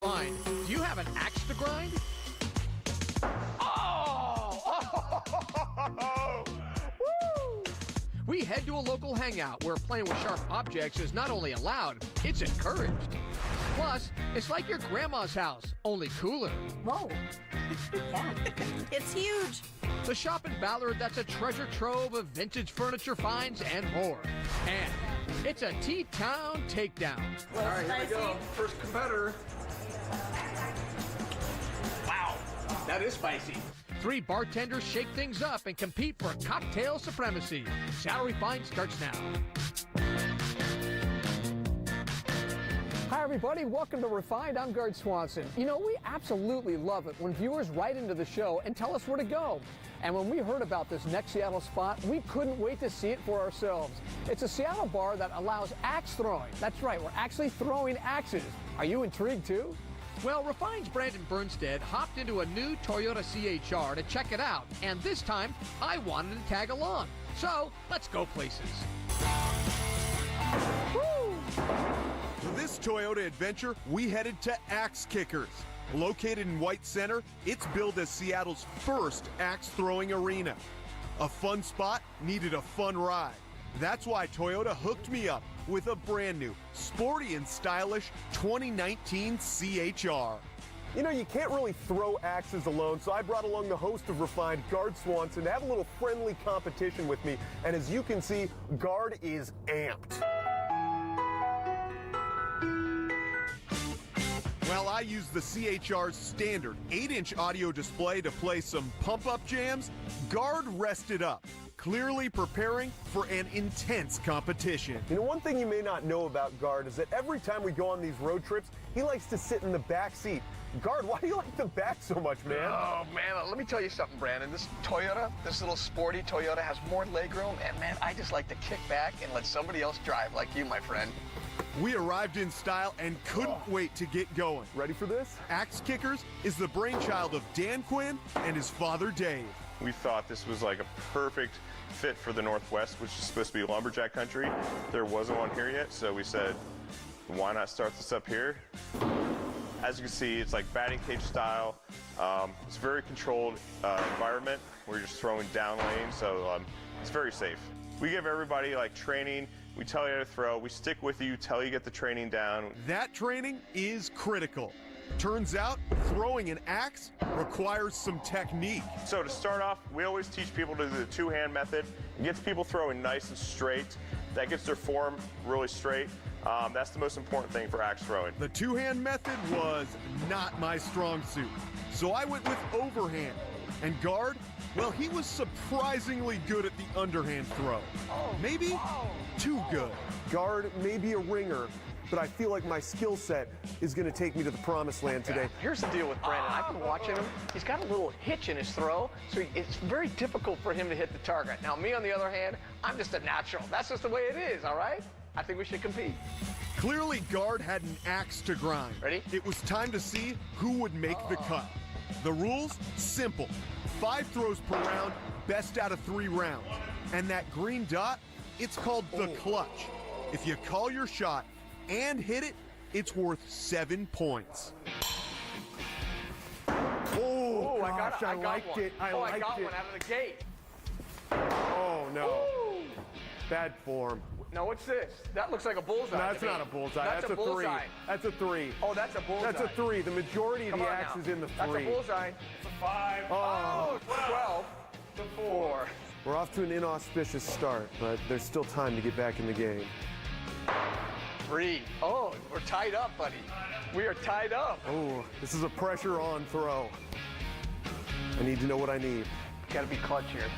refined. Do you have an axe to grind? Oh! Woo! We head to a local hangout where playing with sharp objects is not only allowed, it's encouraged. Plus, it's like your grandma's house, only cooler. Whoa. Yeah. It's huge. The shop in Ballard that's a treasure trove of vintage furniture finds and more. And it's a T-Town takedown. All right, here we go. First competitor. Wow, that is spicy. 3 bartenders shake things up and compete for cocktail supremacy. Salary Find starts now. Hi everybody, welcome to Refined. I'm Gard Swanson. You know, we absolutely love it when viewers write into the show and tell us where to go. And when we heard about this next Seattle spot, we couldn't wait to see it for ourselves. It's a Seattle bar that allows axe throwing. That's right, we're actually throwing axes. Are you intrigued too? Well, Refined's Brandon Bernstead hopped into a new Toyota CHR to check it out, and this time I wanted to tag along. So, let's go places. Woo! For this Toyota adventure, we headed to Axe Kickers. Located in White Center, it's billed as Seattle's first axe throwing arena. A fun spot needed a fun ride. That's why Toyota hooked me up with a brand new, sporty and stylish 2019 CHR. You know, you can't really throw axes alone, so I brought along the host of Refined, Gard Swanson, to have a little friendly competition with me. And as you can see, Gard is amped. Well, I used the CHR's standard 8-inch audio display to play some pump-up jams. Gard rested up, clearly preparing for an intense competition. You know, one thing you may not know about Gard is that every time we go on these road trips, he likes to sit in the back seat. Gard, why do you like the back so much, man? Oh, man, let me tell you something, Brandon. This Toyota, this little sporty Toyota has more legroom, and man, I just like to kick back and let somebody else drive like you, my friend. We arrived in style and couldn't wait to get going. Ready for this? Axe Kickers is the brainchild of Dan Quinn and his father, Dave. We thought this was like a perfect fit for the Northwest, which is supposed to be lumberjack country. There wasn't one here yet, so we said, why not start this up here? As you can see, it's like batting cage style. It's a very controlled environment. We're just throwing down lanes, so it's very safe. We give everybody like training. We tell you how to throw. We stick with you till you get the training down. That training is critical. Turns out, throwing an axe requires some technique. So to start off, we always teach people to do the two-hand method. It gets people throwing nice and straight. That gets their form really straight. That's the most important thing for axe throwing. The two-hand method was not my strong suit, so I went with overhand. And Gard, well, he was surprisingly good at the underhand throw. Maybe too good. Gard may be a ringer, but I feel like my skill set is going to take me to the promised land today. Here's the deal with Brandon. I've been watching him. He's got a little hitch in his throw, so it's very difficult for him to hit the target. Now, me, on the other hand, I'm just a natural. That's just the way it is, all right? I think we should compete. Clearly, Gard had an axe to grind. Ready? It was time to see who would make the cut. The rules? Simple. 5 throws per round, best out of 3 rounds. And that green dot, it's called the clutch. If you call your shot and hit it, it's worth 7 points. Oh, I gosh, I got liked one. it. I got one out of the gate. Oh, no. Ooh. Bad form. Now, what's this? That looks like a bullseye. That's not a bullseye. That's a bullseye. 3. That's a 3. Oh, that's a bullseye. That's a 3. The majority of the axe is in the 3. That's a bullseye. It's a 5. Oh, 12 to 4. We're off to an inauspicious start, but there's still time to get back in the game. 3. Oh, we're tied up, buddy. We are tied up. Oh, this is a pressure on throw. I need to know what I need. Got to be clutch here.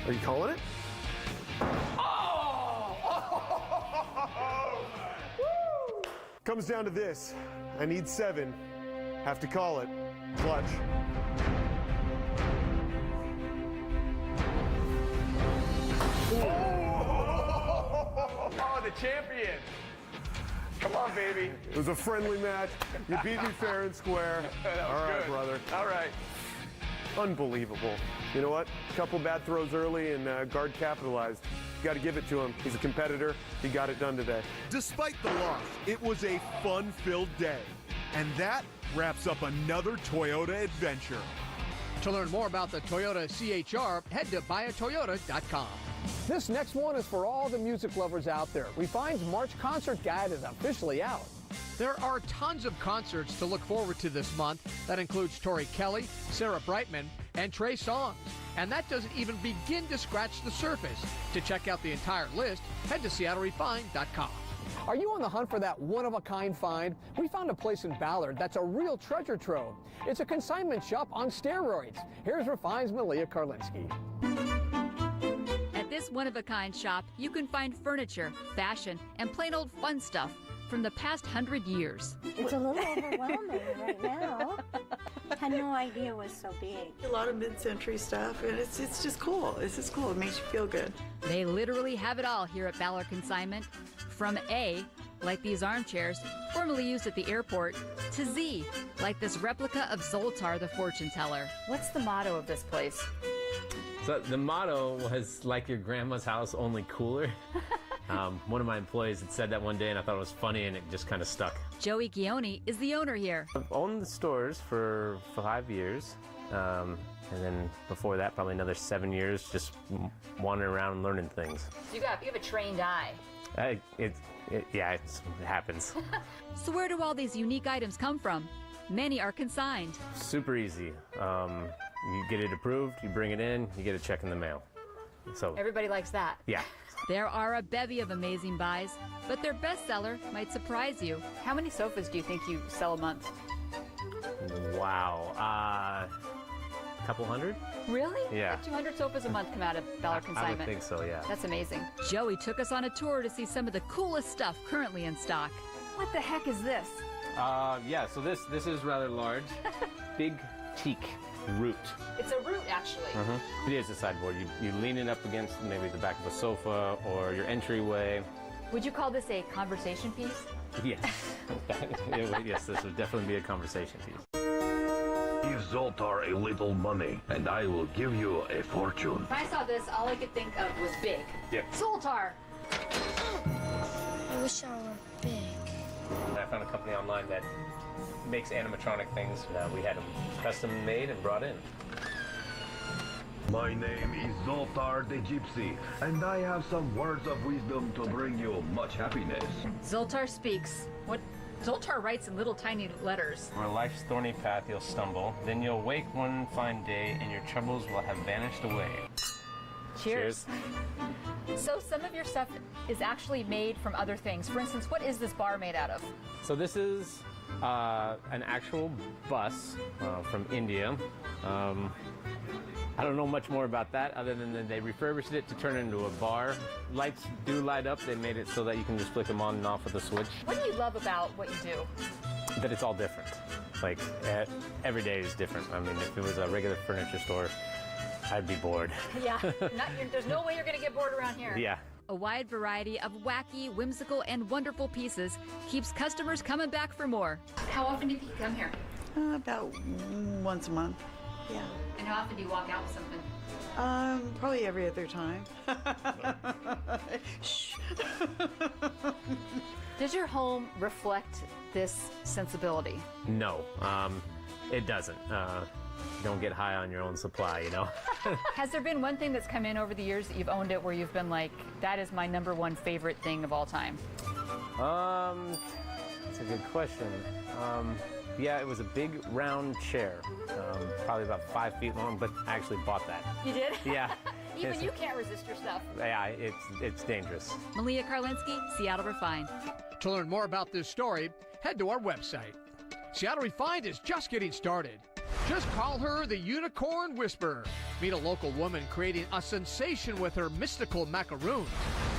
Are you calling it? Woo! Comes down to this. I need 7. Have to call it. Clutch. Oh, the champion. Come on, baby. It was a friendly match. You beat me fair and square. All right, good. brother. All right. Unbelievable. You know what? A couple bad throws early and Gard capitalized. You got to give it to him. He's a competitor. He got it done today. Despite the loss, it was a fun-filled day. And that wraps up another Toyota adventure. To learn more about the Toyota CHR, head to buyatoyota.com. This next one is for all the music lovers out there. Refined's March concert guide is officially out. There are tons of concerts to look forward to this month. That includes Tori Kelly, Sarah Brightman, and Trey Songz. And that doesn't even begin to scratch the surface. To check out the entire list, head to seattlerefined.com. Are you on the hunt for that one-of-a-kind find? We found a place in Ballard that's a real treasure trove. It's a consignment shop on steroids. Here's Refined's Malia Karlinski. At this one-of-a-kind shop, you can find furniture, fashion, and plain old fun stuff from the past 100 years. It's a little overwhelming right now. Had no idea it was so big. A lot of mid-century stuff, and it's just cool. It's just cool. It makes you feel good. They literally have it all here at Ballard Consignment. From A, like these armchairs, formerly used at the airport, to Z, like this replica of Zoltar the fortune teller. What's the motto of this place? So the motto was like your grandma's house, only cooler. One of my employees had said that one day, and I thought it was funny, and it just kind of stuck. Joey Gioni is the owner here. I've owned the stores for 5 years, and then before that, probably another 7 years, just wandering around and learning things. You have a trained eye. It happens. So where do all these unique items come from? Many are consigned. Super easy. You get it approved, you bring it in, you get a check in the mail. So Everybody likes that. yeah. There are a bevy of amazing buys, but their bestseller might surprise you. How many sofas do you think you sell a month? Wow. Couple hundred? Really? Yeah. Like 200 sofas a month come out of Ballard Consignment. I would think so, yeah. That's amazing. Joey took us on a tour to see some of the coolest stuff currently in stock. What the heck is this? Yeah, so this is rather large. Big teak root. It's a root, actually. It is a sideboard. You lean it up against maybe the back of a sofa or your entryway. Would you call this a conversation piece? Yes. Yes, this would definitely be a conversation piece. Give Zoltar a little money, and I will give you a fortune. When I saw this, all I could think of was big. Yep. Zoltar! I wish I were big. I found a company online that makes animatronic things. We had them custom made and brought in. My name is Zoltar the Gypsy, and I have some words of wisdom to bring you much happiness. Zoltar speaks. What Zoltar writes in little tiny letters. Where life's thorny path you'll stumble, then you'll wake one fine day and your troubles will have vanished away. Cheers. So some of your stuff is actually made from other things. For instance, what is this bar made out of? So this is an actual bus from India. I don't know much more about that other than that they refurbished it to turn it into a bar. Lights do light up. They made it so that you can just flick them on and off with a switch. What do you love about what you do? That it's all different. Like every day is different. I mean, if it was a regular furniture store, I'd be bored. Yeah, there's no way you're going to get bored around here. Yeah. A wide variety of wacky, whimsical, and wonderful pieces keeps customers coming back for more. How often do you come here? About once a month. Yeah. And how often do you walk out with something? Probably every other time. Shh. Does your home reflect this sensibility? No, it doesn't. Don't get high on your own supply, you know? Has there been one thing that's come in over the years that you've owned it where you've been like, that is my #1 favorite thing of all time? That's a good question. Yeah, it was a big round chair, probably about 5 feet long, but I actually bought that. You did? Yeah. Even you can't resist your stuff. Yeah, it's dangerous. Malia Karlinski, Seattle Refined. To learn more about this story, head to our website. Seattle Refined is just getting started. Just call her the Unicorn Whisperer. Meet a local woman creating a sensation with her mystical macaroons.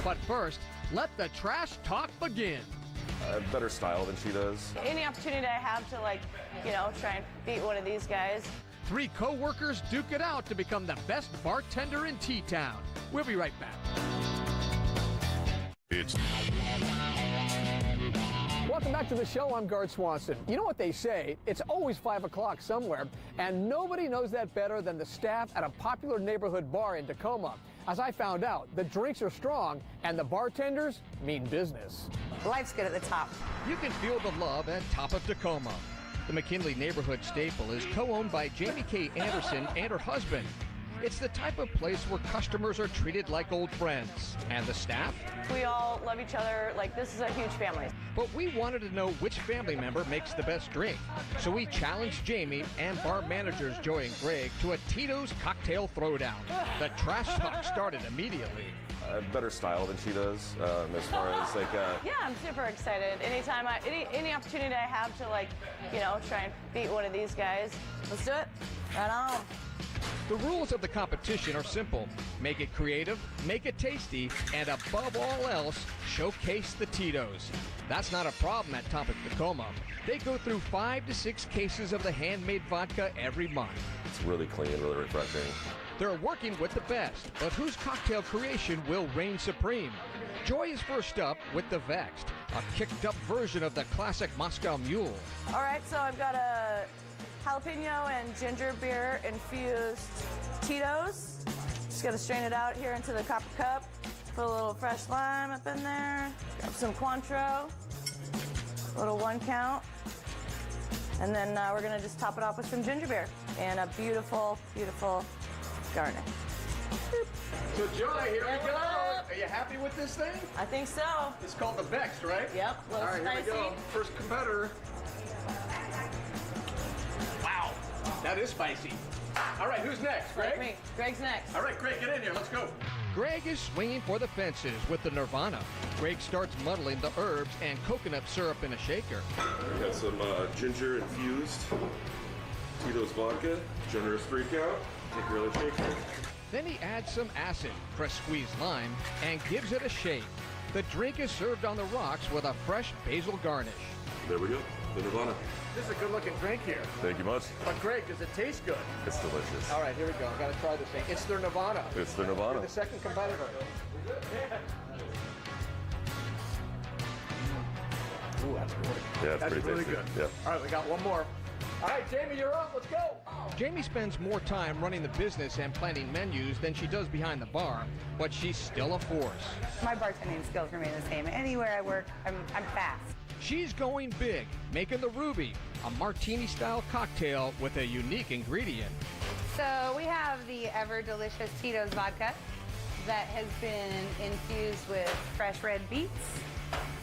But first, let the trash talk begin. I have better style than she does. Any opportunity I have to, try and beat one of these guys. 3 co-workers duke it out to become the best bartender in T-Town. We'll be right back. Welcome back to the show. I'm Gard Swanson. You know what they say, it's always 5 o'clock somewhere, and nobody knows that better than the staff at a popular neighborhood bar in Tacoma. As I found out, the drinks are strong, and the bartenders mean business. Life's good at the top. You can feel the love at Top of Tacoma. The McKinley neighborhood staple is co-owned by Jamie K. Anderson and her husband. It's the type of place where customers are treated like old friends. And the staff? We all love each other. Like, this is a huge family. But we wanted to know which family member makes the best drink. So we challenged Jamie and bar managers Joy and Greg to a Tito's cocktail throwdown. The trash talk started immediately. Better style than she does, as far as like. Yeah, I'm super excited. Anytime any opportunity I have to, like, you know, try and beat one of these guys, let's do it. Right on. The rules of the competition are simple. Make it creative, make it tasty, and above all else, showcase the Tito's. That's not a problem at Topic Tacoma. They go through 5 to 6 cases of the handmade vodka every month. It's really clean, really refreshing. They're working with the best, but whose cocktail creation will reign supreme? Joy is first up with the Vexed, a kicked-up version of the classic Moscow Mule. All right, so I've got a jalapeno and ginger beer infused Tito's. Just gotta strain it out here into the copper cup. Put a little fresh lime up in there. Grab some Cointreau, a little 1 count. And then we're gonna just top it off with some ginger beer and a beautiful, beautiful garnish. So Joy, here we go. Are you happy with this thing? I think so. It's called the Vexed, right? Yep. All right, spicy. here we go. First competitor. Wow, that is spicy. All right, who's next, Greg? Like me. Greg's next. All right, Greg, get in here. Let's go. Greg is swinging for the fences with the Nirvana. Greg starts muddling the herbs and coconut syrup in a shaker. We got some ginger infused Tito's vodka, generous freak out. Take a really shaker. Then he adds some acid, fresh squeezed lime, and gives it a shake. The drink is served on the rocks with a fresh basil garnish. There we go, the Nirvana. This is a good-looking drink here. Thank you much. But Greg, does it taste good? It's delicious. All right, here we go. I gotta try this thing. It's their Nirvana. It's the Nirvana. You're the second competitor. Ooh, that's good. Yeah, it's that's pretty really tasty. good. Yep. All right, we got one more. All right, Jamie, you're up. Let's go. Jamie spends more time running the business and planning menus than she does behind the bar, but she's still a force. My bartending skills remain the same. Anywhere I work, I'm fast. She's going big, making the Ruby, a martini-style cocktail with a unique ingredient. So we have the ever-delicious Tito's vodka that has been infused with fresh red beets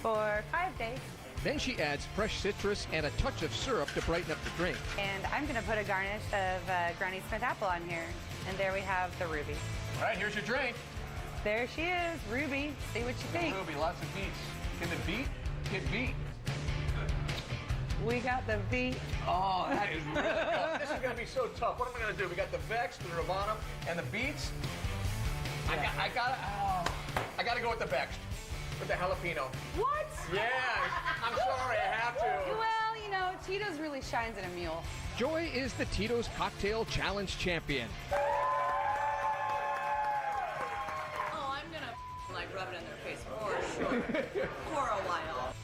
for 5 days. Then she adds fresh citrus and a touch of syrup to brighten up the drink. And I'm going to put a garnish of Granny Smith apple on here. And there we have the Ruby. All right, here's your drink. There she is, Ruby. See what you think. Ruby, lots of beets. Can the beet get beat? We got the beet. Oh, that is really good. This is going to be so tough. What am I going to do? We got the Vex, the Nirvana, and the beets. Yeah. I got to go with the Vex. With the jalapeno. What? Yeah, I'm sorry, I have to. Well, you know, Tito's really shines in a mule. Joy is the Tito's Cocktail Challenge champion. Oh, I'm gonna like rub it in their face for sure. For a while.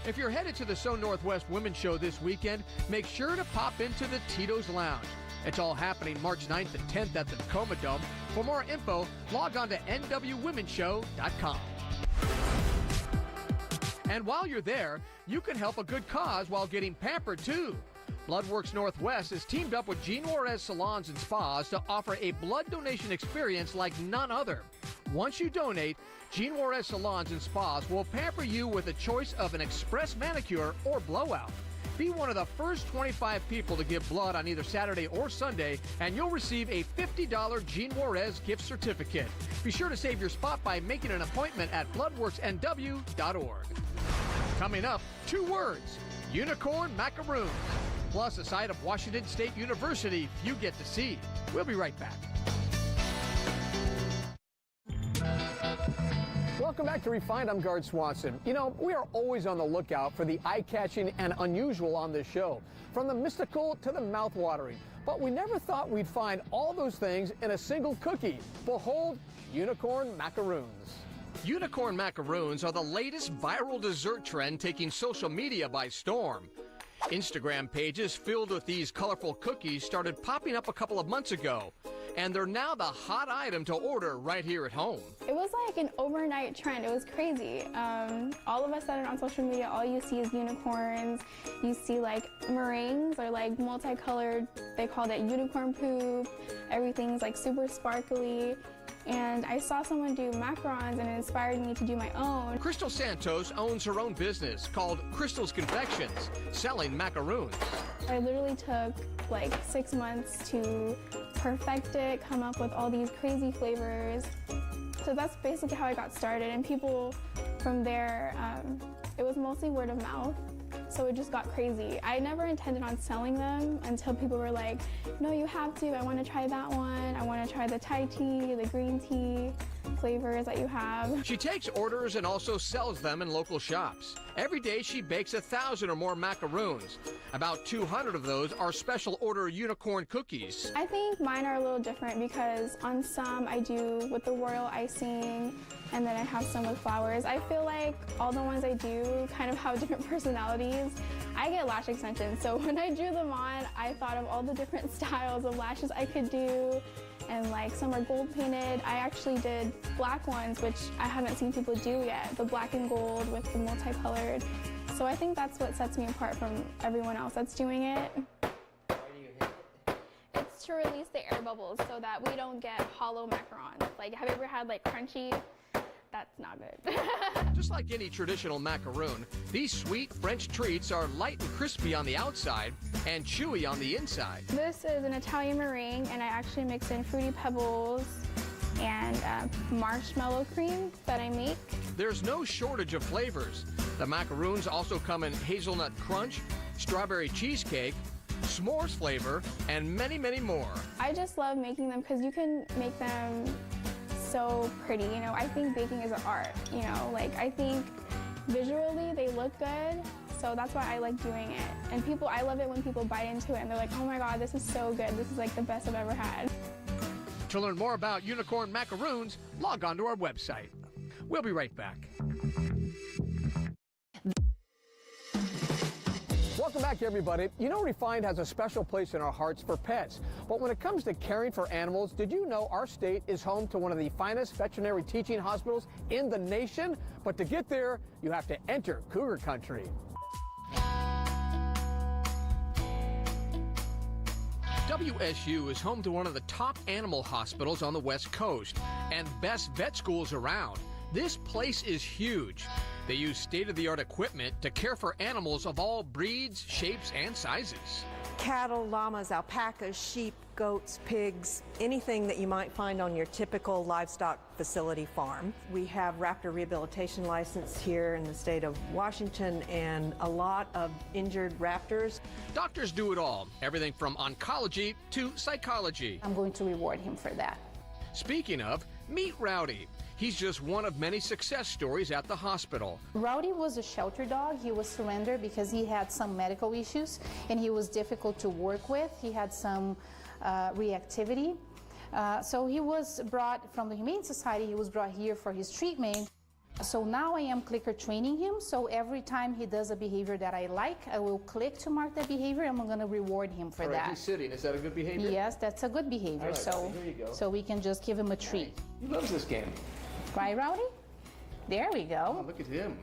If you're headed to the So Northwest Women's Show this weekend, make sure to pop into the Tito's Lounge. It's all happening March 9th and 10th at the Tacoma Dome. For more info, log on to nwwomenshow.com. And while you're there, you can help a good cause while getting pampered too. Bloodworks Northwest has teamed up with Jean Juarez Salons and Spas to offer a blood donation experience like none other. Once you donate, Jean Juarez Salons and Spas will pamper you with a choice of an express manicure or blowout. Be one of the first 25 people to give blood on either Saturday or Sunday, and you'll receive a $50 Jean Juarez gift certificate. Be sure to save your spot by making an appointment at bloodworksnw.org. Coming up, 2 words, unicorn macaroons, plus a side of Washington State University few get to see. We'll be right back. Welcome back to Refined. I'm Guard Swanson. You know, we are always on the lookout for the eye-catching and unusual on this show, from the mystical to the mouth-watering. But we never thought we'd find all those things in a single cookie. Behold, unicorn macaroons. Unicorn macaroons are the latest viral dessert trend taking social media by storm. Instagram pages filled with these colorful cookies started popping up a couple of months ago. and they're now the hot item to order right here at home. It was like an overnight trend. It was crazy. All of a sudden on social media, all you see is unicorns. You see like meringues or like multicolored, they called it unicorn poop. Everything's like super sparkly. And I saw someone do macarons and it inspired me to do my own. Crystal Santos owns her own business called Crystal's Confections, selling macaroons. I literally took like 6 months to perfect it, come up with all these crazy flavors. So that's basically how I got started, and people from there, it was mostly word of mouth. So it just got crazy. I never intended on selling them until people were like, no, you have to. I want to try that one. I want to try the Thai tea, the green tea flavors that you have. She takes orders and also sells them in local shops. Every day she bakes 1,000 or more macaroons. About 200 of those are special order unicorn cookies. I think mine are a little different because on some I do with the royal icing, and then I have some with flowers. I feel like all the ones I do kind of have different personalities. I get lash extensions, so when I drew them on, I thought of all the different styles of lashes I could do, and like some are gold painted. I actually did black ones, which I haven't seen people do yet, the black and gold with the multicolored. So I think that's what sets me apart from everyone else that's doing it. It's to release the air bubbles so that we don't get hollow macarons. Like, have you ever had like crunchy? That's not good. Just like any traditional macaroon, these sweet French treats are light and crispy on the outside and chewy on the inside. This is an Italian meringue, and I actually mix in Fruity Pebbles and marshmallow cream that I make. There's no shortage of flavors. The macaroons also come in hazelnut crunch, strawberry cheesecake, s'mores flavor, and many, many more. I just love making them because you can make them so pretty, you know. I think baking is an art, you know, like I think visually they look good, so that's why I like doing it. And people, I love it when people bite into it and they're like, oh my god, this is so good, this is like the best I've ever had. To learn more about unicorn macaroons, log on to our website. We'll be right back. Welcome back, everybody. You know, Refined has a special place in our hearts for pets. But when it comes to caring for animals, did you know our state is home to one of the finest veterinary teaching hospitals in the nation? But to get there, you have to enter Cougar Country. WSU is home to one of the top animal hospitals on the West Coast and best vet schools around. This place is huge. They use state-of-the-art equipment to care for animals of all breeds, shapes, and sizes. Cattle, llamas, alpacas, sheep, goats, pigs, anything that you might find on your typical livestock facility farm. We have raptor rehabilitation license here in the state of Washington and a lot of injured raptors. Doctors do it all, everything from oncology to psychology. I'm going to reward him for that. Speaking of, meet Rowdy. He's just one of many success stories at the hospital. Rowdy was a shelter dog. He was surrendered because he had some medical issues and he was difficult to work with. He had some reactivity. So he was brought from the Humane Society. He was brought here for his treatment. So now I am clicker training him. So every time he does a behavior that I like, I will click to mark that behavior and I'm going to reward him for that. He's sitting. Is that a good behavior? Yes, that's a good behavior. Right, so, here you go. So we can just give him a treat. He loves this game. Right, Rowdy? There we go. Oh, look at him.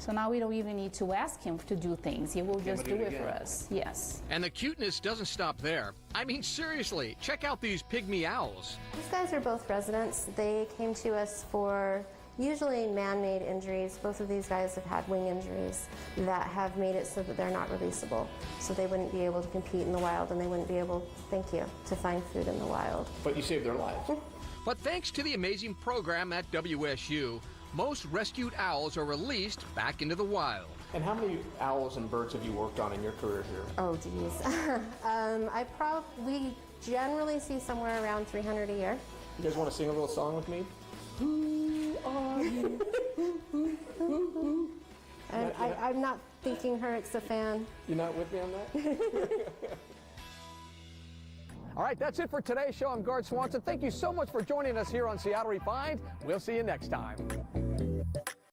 So now we don't even need to ask him to do things. He will just do it for us. Yes. And the cuteness doesn't stop there. I mean, seriously, check out these Pygmy Owls. These guys are both residents. They came to us for usually man-made injuries. Both of these guys have had wing injuries that have made it so that they're not releasable. So they wouldn't be able to compete in the wild and they wouldn't be able, thank you, to find food in the wild. But you saved their lives. But thanks to the amazing program at WSU, most rescued owls are released back into the wild. And how many owls and birds have you worked on in your career here? Oh, geez. We generally see somewhere around 300 a year. You guys want to sing a little song with me? Who are you? And I'm not thinking Hurrick's a fan. You're not with me on that? All right, that's it for today's show. I'm Guard Swanson. Thank you so much for joining us here on Seattle Refined. We'll see you next time.